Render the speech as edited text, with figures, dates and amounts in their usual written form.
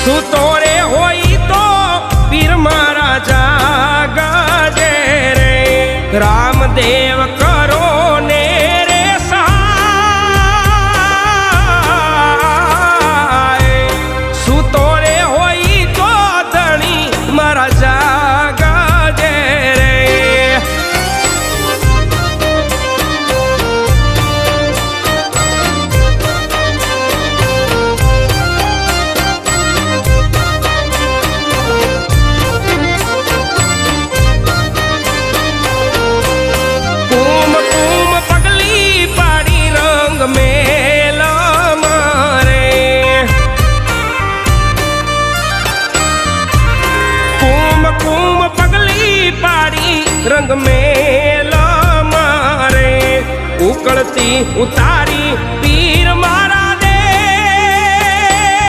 સૂતો રે હોય તો પીર મારા જાગજે રે રામદેવ કરો ને રે સહાય સૂતો રે હોય તો ધણી મારા જાગજે રે रंग में मारे उकड़ती उतार